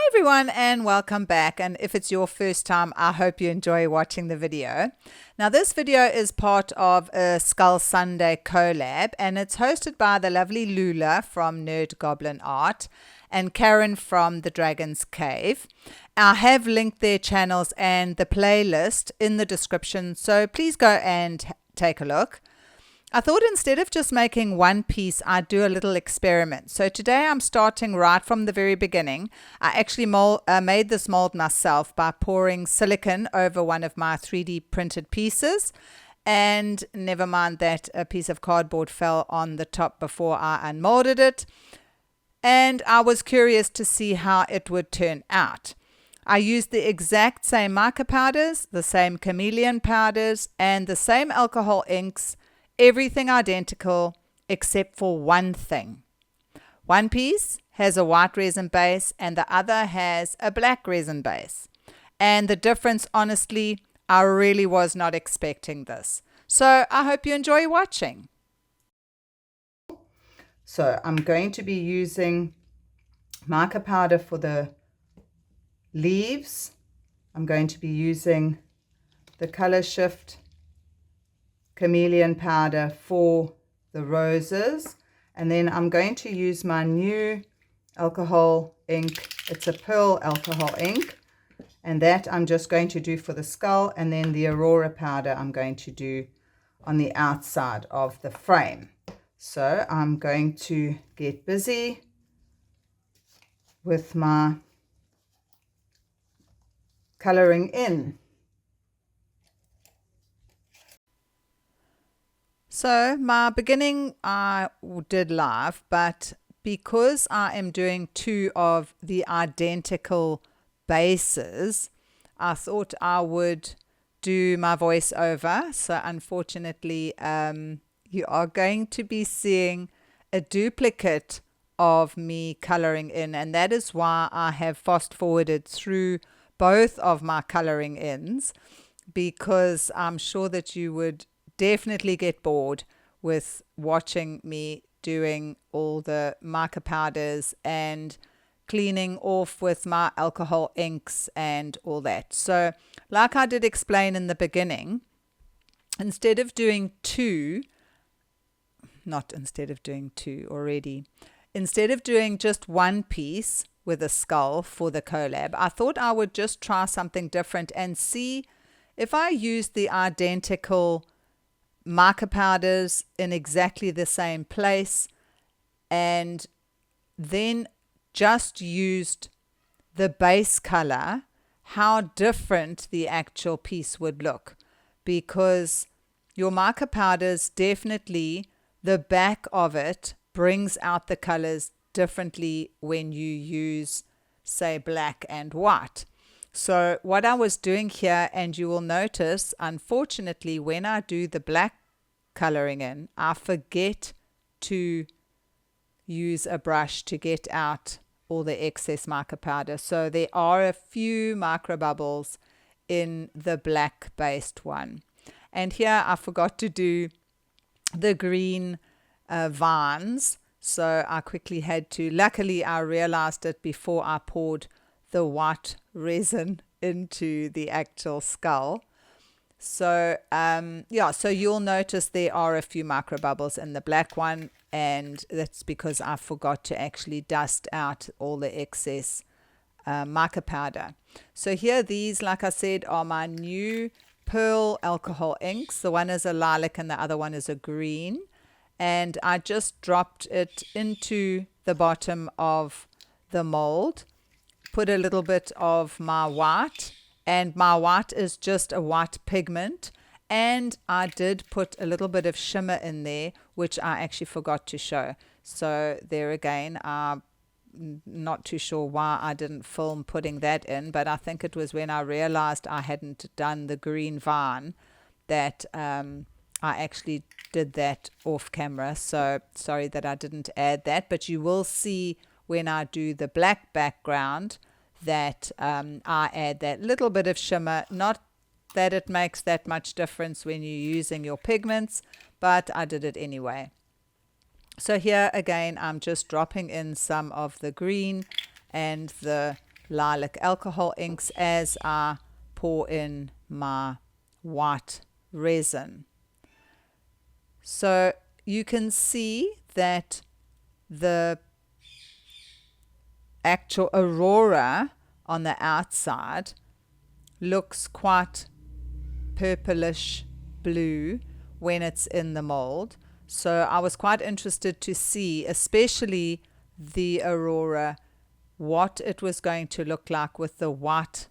everyone, and welcome back. And if it's your first time, I hope you enjoy watching the video. Now this video is part of a Skull Sunday collab, and it's hosted by the lovely Lula from Nerd Goblin Art and Karen from the Dragon's Cave. I have linked their channels and the playlist in the description, so please go and take a look. I thought instead of just making one piece, I'd do a little experiment. So today I'm starting right from the very beginning. I actually made this mold myself by pouring silicone over one of my 3D printed pieces. And never mind that a piece of cardboard fell on the top before I unmolded it. And I was curious to see how it would turn out. I used the exact same mica powders, the same chameleon powders, and the same alcohol inks. Everything identical except for one thing. One piece has a white resin base and the other has a black resin base. And the difference, honestly, I really was not expecting this. So I hope you enjoy watching. So I'm going to be using mica powder for the leaves. I'm going to be using the Color Shift chameleon powder for the roses, and then I'm going to use my new alcohol ink. It's a pearl alcohol ink, and that I'm just going to do for the skull, and then the aurora powder I'm going to do on the outside of the frame. So I'm going to get busy with my coloring in. So my beginning I did live, but because I am doing two of the identical bases, I thought I would do my voiceover. So unfortunately, you are going to be seeing a duplicate of me coloring in, and that is why I have fast forwarded through both of my coloring ins, because I'm sure that you would definitely get bored with watching me doing all the mica powders and cleaning off with my alcohol inks and all that. So like I did explain in the beginning, instead of doing just one piece with a skull for the collab, I thought I would just try something different and see if I use the identical mica powders in exactly the same place and then just used the base color, how different the actual piece would look. Because your mica powders, definitely the back of it brings out the colors differently when you use, say, black and white. So what I was doing here, and you will notice, unfortunately, when I do the black coloring in, I forget to use a brush to get out all the excess mica powder. So there are a few micro bubbles in the black based one. And here I forgot to do the green vines. So I quickly had to, luckily I realized it before I poured the white resin into the actual skull. So so you'll notice there are a few micro bubbles in the black one, and that's because I forgot to actually dust out all the excess mica powder. So here, these, like I said, are my new pearl alcohol inks. The one is a lilac and the other one is a green, and I just dropped it into the bottom of the mold, put a little bit of my white, and my white is just a white pigment, and I did put a little bit of shimmer in there, which I actually forgot to show. So there again, I'm not too sure why I didn't film putting that in, but I think it was when I realized I hadn't done the green vine that I actually did that off camera. So sorry that I didn't add that, but you will see when I do the black background that I add that little bit of shimmer. Not that it makes that much difference when you're using your pigments, but I did it anyway. So here again, I'm just dropping in some of the green and the lilac alcohol inks as I pour in my white resin. So you can see that the actual aurora on the outside looks quite purplish blue when it's in the mold. So I was quite interested to see, especially the aurora, what it was going to look like with the white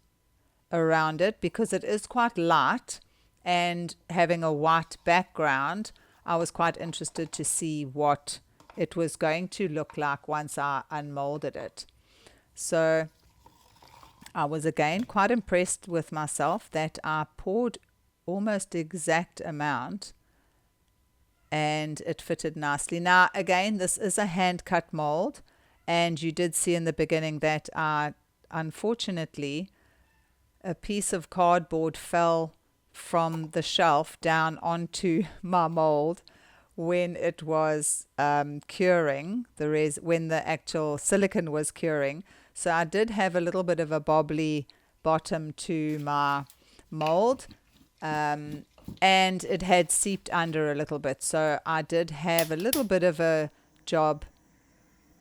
around it, because it is quite light, and having a white background, I was quite interested to see what it was going to look like once I unmolded it. So I was again quite impressed with myself that I poured almost the exact amount and it fitted nicely. Now again, this is a hand cut mold, and you did see in the beginning that unfortunately a piece of cardboard fell from the shelf down onto my mold when it was curing when the actual silicone was curing. So I did have a little bit of a bobbly bottom to my mold, and it had seeped under a little bit. So I did have a little bit of a job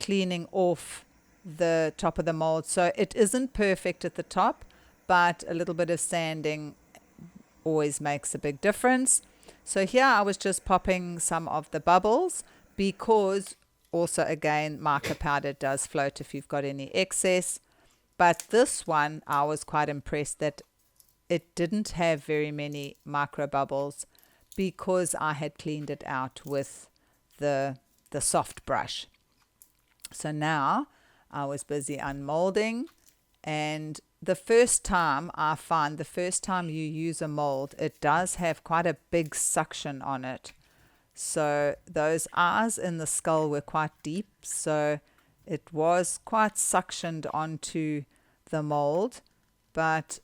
cleaning off the top of the mold. So it isn't perfect at the top, but a little bit of sanding always makes a big difference. So here I was just popping some of the bubbles, because also again mica powder does float if you've got any excess. But this one I was quite impressed that it didn't have very many micro bubbles, because I had cleaned it out with the soft brush. So now I was busy unmolding, and the first time you use a mold, it does have quite a big suction on it. So those eyes in the skull were quite deep, so it was quite suctioned onto the mold. But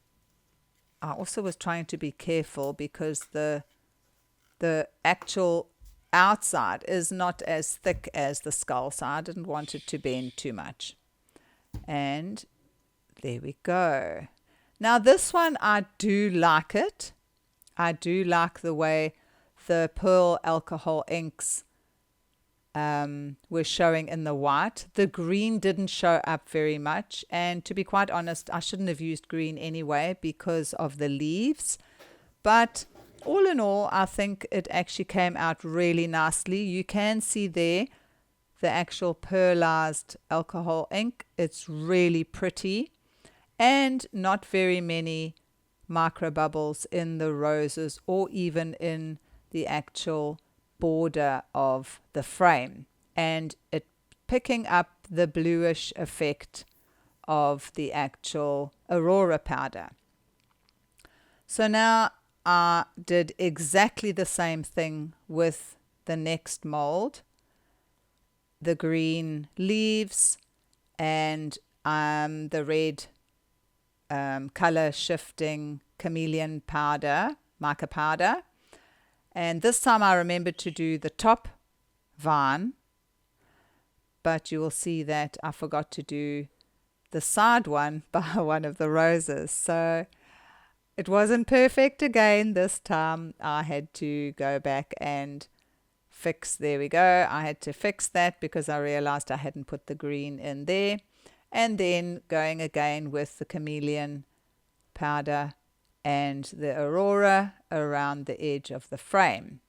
I also was trying to be careful, because the actual outside is not as thick as the skull, so I didn't want it to bend too much. And there we go. Now this one, I do like it. I do like the way the pearl alcohol inks were showing in the white. The green didn't show up very much, and to be quite honest, I shouldn't have used green anyway because of the leaves. But all in all, I think it actually came out really nicely. You can see there the actual pearlized alcohol ink. It's really pretty, and not very many micro bubbles in the roses or even in the actual border of the frame, and it picking up the bluish effect of the actual aurora powder. So now I did exactly the same thing with the next mold, the green leaves and the red color shifting chameleon powder, mica powder. And this time I remembered to do the top vine, but you will see that I forgot to do the side one by one of the roses. So it wasn't perfect again this time. I had to go back and fix. There we go. I had to fix that because I realized I hadn't put the green in there. And then going again with the chameleon powder and the aurora around the edge of the frame.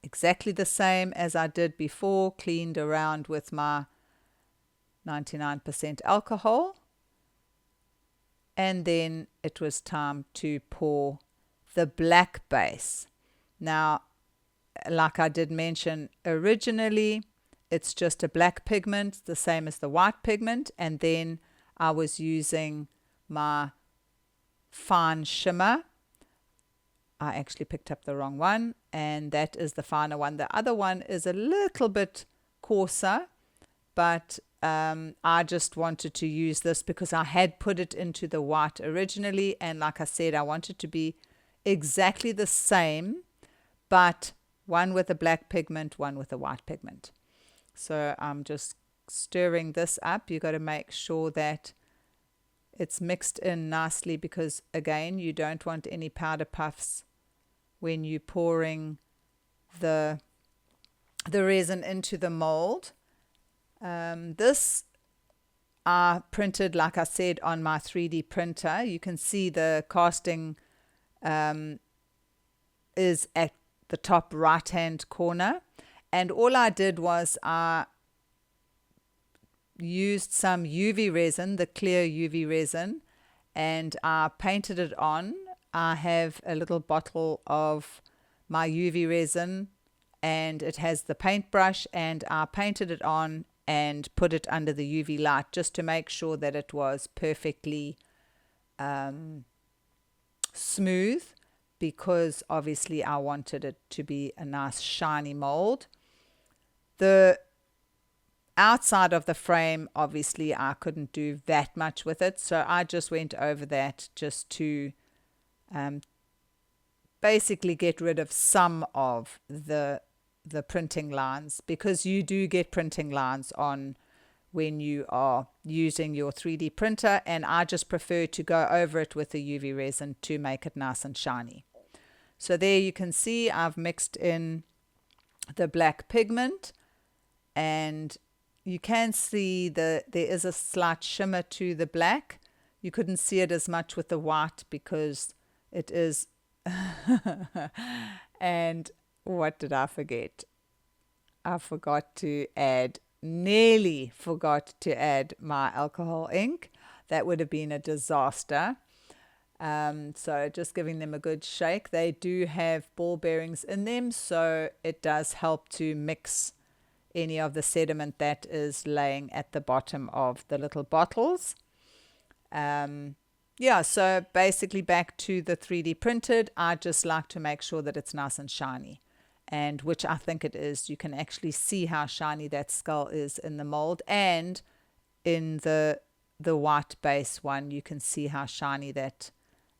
Exactly the same as I did before, cleaned around with my 99% alcohol. And then it was time to pour the black base. Now, like I did mention originally, it's just a black pigment, the same as the white pigment. And then I was using my fine shimmer. I actually picked up the wrong one, and that is the finer one. The other one is a little bit coarser, but I just wanted to use this because I had put it into the white originally, and like I said, I wanted to be exactly the same, but one with a black pigment, one with a white pigment. So I'm just stirring this up. You got to make sure that it's mixed in nicely, because again, you don't want any powder puffs when you're pouring the resin into the mold. This I printed, like I said, on my 3D printer. You can see the casting is at the top right hand corner, and all I did was I used some UV resin, the clear UV resin, and I painted it on. I have a little bottle of my UV resin, and it has the paintbrush, and I painted it on and put it under the UV light just to make sure that it was perfectly smooth, because obviously I wanted it to be a nice shiny mold. The outside of the frame, obviously I couldn't do that much with it, so I just went over that just to basically get rid of some of the printing lines, because you do get printing lines on when you are using your 3D printer, and I just prefer to go over it with the UV resin to make it nice and shiny. So there you can see I've mixed in the black pigment, and you can see there is a slight shimmer to the black. You couldn't see it as much with the white because it is and what did I forget? I nearly forgot to add my alcohol ink. That would have been a disaster. So just giving them a good shake. They do have ball bearings in them, so it does help to mix any of the sediment that is laying at the bottom of the little bottles. Yeah, so basically back to the 3D printed, I just like to make sure that it's nice and shiny, and which I think it is. You can actually see how shiny that skull is in the mold, and in the white base one, you can see how shiny that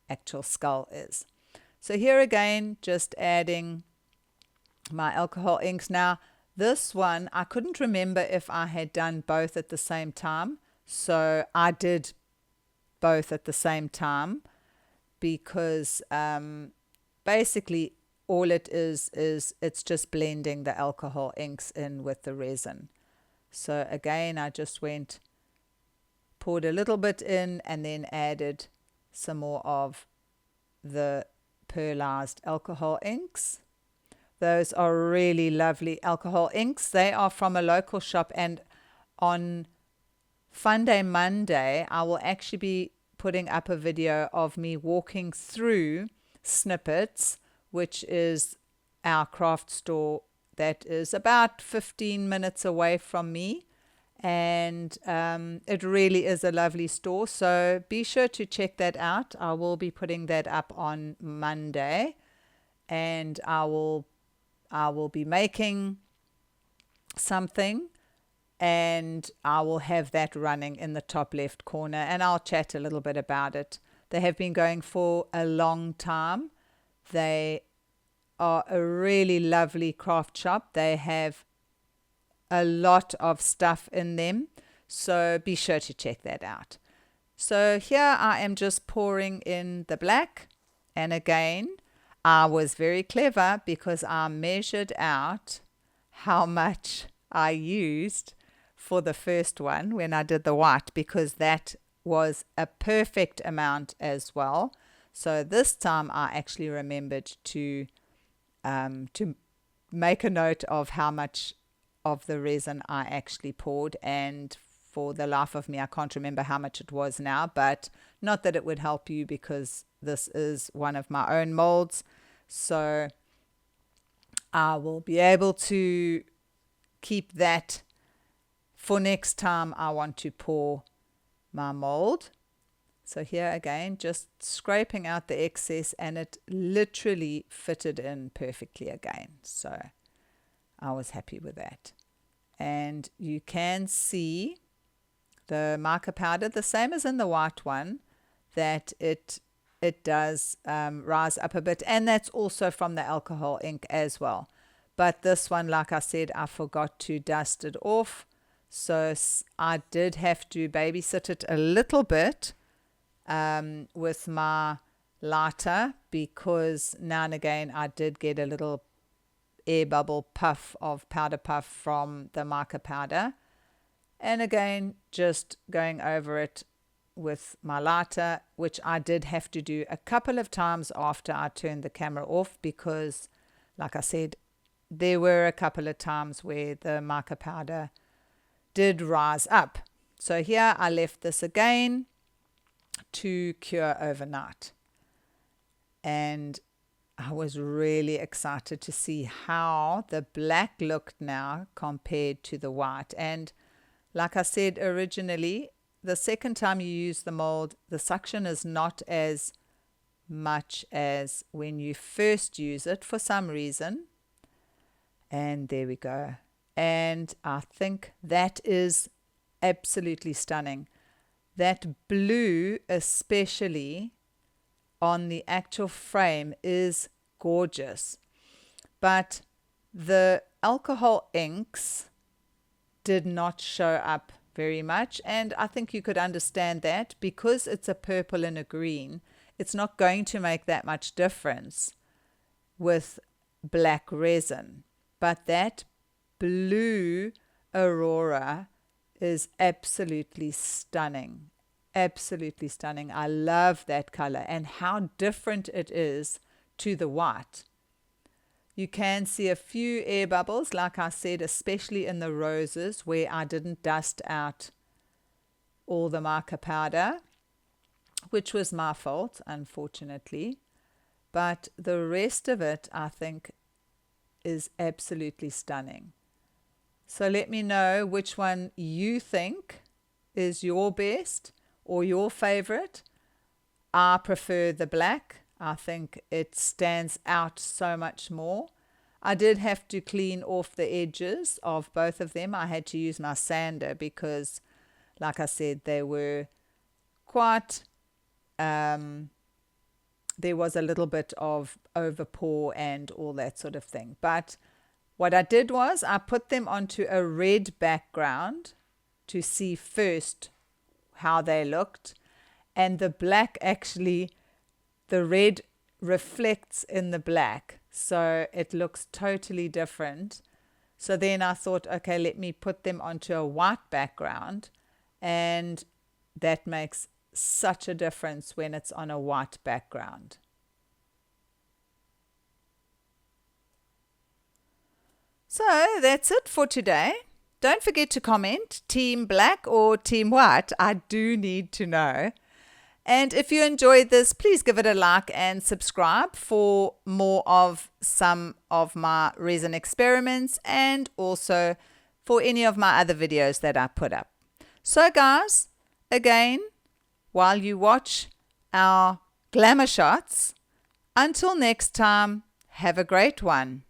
actual skull is. So here again, just adding my alcohol inks. Now, this one, I couldn't remember if I had done both at the same time, so I did both at the same time, because basically all it is it's just blending the alcohol inks in with the resin. So again, I just poured a little bit in, and then added some more of the pearlized alcohol inks. Those are really lovely alcohol inks. They are from a local shop, and on Fun Day Monday, I will actually be putting up a video of me walking through Snippets, which is our craft store that is about 15 minutes away from me. And it really is a lovely store, so be sure to check that out. I will be putting that up on Monday, and I will be making something, and I will have that running in the top left corner, and I'll chat a little bit about it. They have been going for a long time. They are a really lovely craft shop. They have a lot of stuff in them, so be sure to check that out. So here I am just pouring in the black, and again I was very clever because I measured out how much I used for the first one when I did the white, because that was a perfect amount as well. So this time I actually remembered to make a note of how much of the resin I actually poured, and for the life of me I can't remember how much it was now, but not that it would help you because this is one of my own molds, so I will be able to keep that for next time I want to pour my mold. So here again, just scraping out the excess, and it literally fitted in perfectly again, so I was happy with that. And you can see the mica powder, the same as in the white one, that it does rise up a bit, and that's also from the alcohol ink as well. But this one, like I said, I forgot to dust it off, so I did have to babysit it a little bit with my lighter, because now and again I did get a little air bubble puff of powder puff from the mica powder. And again, just going over it with my lighter, which I did have to do a couple of times after I turned the camera off, because like I said, there were a couple of times where the mica powder did rise up. So here I left this again to cure overnight. And I was really excited to see how the black looked now compared to the white. And like I said originally, the second time you use the mold, the suction is not as much as when you first use it for some reason. And there we go. And I think that is absolutely stunning. That blue, especially on the actual frame, is gorgeous. But the alcohol inks did not show up very much, and I think you could understand that because it's a purple and a green. It's not going to make that much difference with black resin, but that blue aurora is absolutely stunning. Absolutely stunning. I love that color and how different it is to the white. You can see a few air bubbles, like I said, especially in the roses where I didn't dust out all the mica powder, which was my fault, unfortunately. But the rest of it, I think, is absolutely stunning. So let me know which one you think is your best or your favorite. I prefer the black. I think it stands out so much more. I did have to clean off the edges of both of them. I had to use my sander because, like I said, they were quite, there was a little bit of overpour and all that sort of thing. But what I did was I put them onto a red background to see first how they looked. And the black actually, the red reflects in the black, so it looks totally different. So then I thought, okay, let me put them onto a white background, and that makes such a difference when it's on a white background. So that's it for today. Don't forget to comment, Team Black or Team White. I do need to know. And if you enjoyed this, please give it a like and subscribe for more of some of my resin experiments and also for any of my other videos that I put up. So guys, again, while you watch our glamour shots, until next time, have a great one.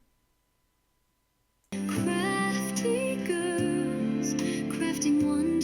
Crafty girls, crafting one